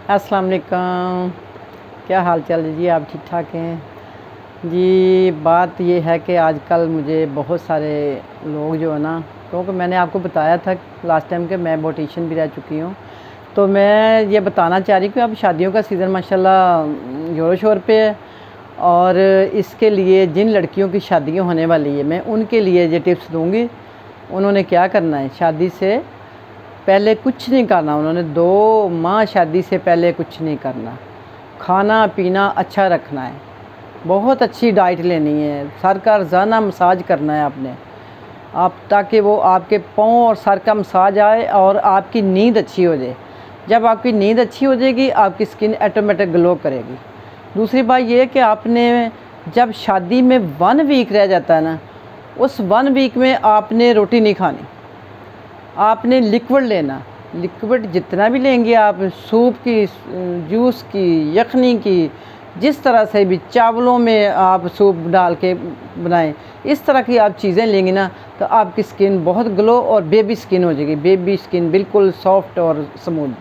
अस्सलाम वालेकुम। क्या हाल चाल है जी? आप ठीक ठाक हैं जी? बात ये है कि आजकल मुझे बहुत सारे लोग जो है ना, क्योंकि मैंने आपको बताया था लास्ट टाइम कि मैं ब्यूटिशियन भी रह चुकी हूँ, तो मैं ये बताना चाह रही हूँ कि अब शादियों का सीज़न माशाल्लाह ज़ोरों शोर पे है। और इसके लिए जिन लड़कियों की शादियाँ होने वाली है, मैं उनके लिए ये टिप्स दूँगी। उन्होंने क्या करना है, शादी से पहले कुछ नहीं करना। उन्होंने 2 माह शादी से पहले कुछ नहीं करना। खाना पीना अच्छा रखना है, बहुत अच्छी डाइट लेनी है, सर का रोज़ाना मसाज करना है आपने, आप ताकि वो आपके पाँव और सर का मसाज आए और आपकी नींद अच्छी हो जाए। जब आपकी नींद अच्छी हो जाएगी, आपकी स्किन ऑटोमेटिक ग्लो करेगी। दूसरी बात ये है कि आपने जब शादी में 1 वीक रह जाता है ना, उस 1 वीक में आपने रोटी नहीं खानी, आपने लिक्विड लेना। लिक्विड जितना भी लेंगे आप, सूप की, जूस की, यखनी की, जिस तरह से भी, चावलों में आप सूप डाल के बनाएं, इस तरह की आप चीज़ें लेंगी ना, तो आपकी स्किन बहुत ग्लो और बेबी स्किन हो जाएगी। बेबी स्किन बिल्कुल सॉफ्ट और स्मूथ।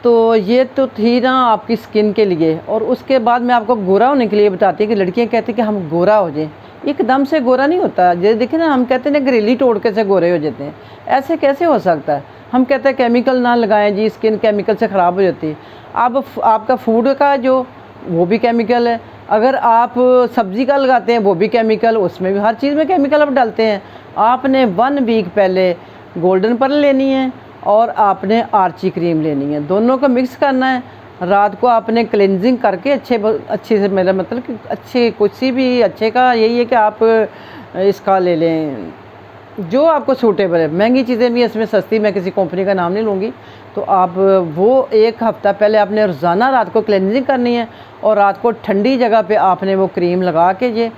तो ये तो थी ना आपकी स्किन के लिए। और उसके बाद मैं आपको गोरा होने के लिए बताती हूँ कि लड़कियाँ कहती हैं कि हम गोरा हो जाएं। एकदम से गोरा नहीं होता। जैसे देखिए ना, हम कहते हैं ना घरेली टोटके से गोरे हो जाते हैं, ऐसे कैसे हो सकता है? हम कहते हैं केमिकल ना लगाएं जी, स्किन केमिकल से ख़राब हो जाती है। अब आपका फूड का जो, वो भी केमिकल है। अगर आप सब्ज़ी का लगाते हैं, वो भी केमिकल, उसमें भी हर चीज़ में केमिकल आप डालते हैं। आपने 1 वीक पहले गोल्डन पर्ल लेनी है और आपने आर्ची क्रीम लेनी है, दोनों को मिक्स करना है। रात को आपने क्लिनजिंग करके अच्छे से, मेरा मतलब कि अच्छे, कुछ भी अच्छे का यही है कि आप इसका ले लें जो आपको सूटेबल है। महंगी चीज़ें भी हैं इसमें, सस्ती, मैं किसी कंपनी का नाम नहीं लूँगी। तो आप वो 1 हफ़्ता पहले आपने रोज़ाना रात को क्लिनजिंग करनी है और रात को ठंडी जगह पे आपने वो क्रीम लगा के ये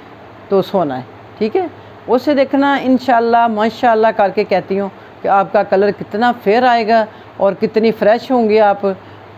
तो सोना है, ठीक है? उससे देखना इंशाल्लाह माशाल्लाह करके कहती हूँ कि आपका कलर कितना फेयर आएगा और कितनी फ़्रेश होंगे आप।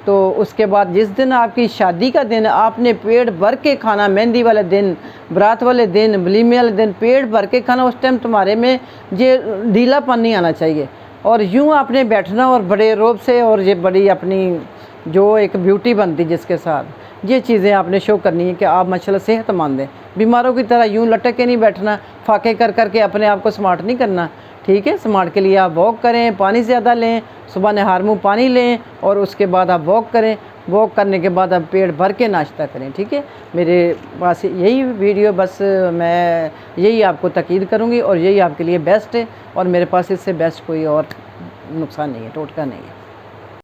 तो उसके बाद जिस दिन आपकी शादी का दिन, आपने पेट भर के खाना। मेहंदी वाले दिन, बारात वाले दिन, वलीमे वाले दिन पेट भर के खाना। उस टाइम तुम्हारे में ये ढीलापन नहीं आना चाहिए और यूँ आपने बैठना और बड़े रोब से, और ये बड़ी अपनी जो एक ब्यूटी बनती जिसके साथ, ये चीज़ें आपने शो करनी है कि आप माशाल्लाह सेहतमंद हैं। बीमारों की तरह यूँ लटक के नहीं बैठना, फाके कर कर के अपने आप को स्मार्ट नहीं करना, ठीक है? स्मार्ट के लिए आप वॉक करें, पानी ज़्यादा लें, सुबह नहार मुँह पानी लें और उसके बाद आप वॉक करें। वॉक करने के बाद आप पेट भर के नाश्ता करें, ठीक है? मेरे पास यही वीडियो, बस मैं यही आपको ताकीद करूँगी और यही आपके लिए बेस्ट है। और मेरे पास इससे बेस्ट कोई और नुकसान नहीं है, टोटका नहीं है।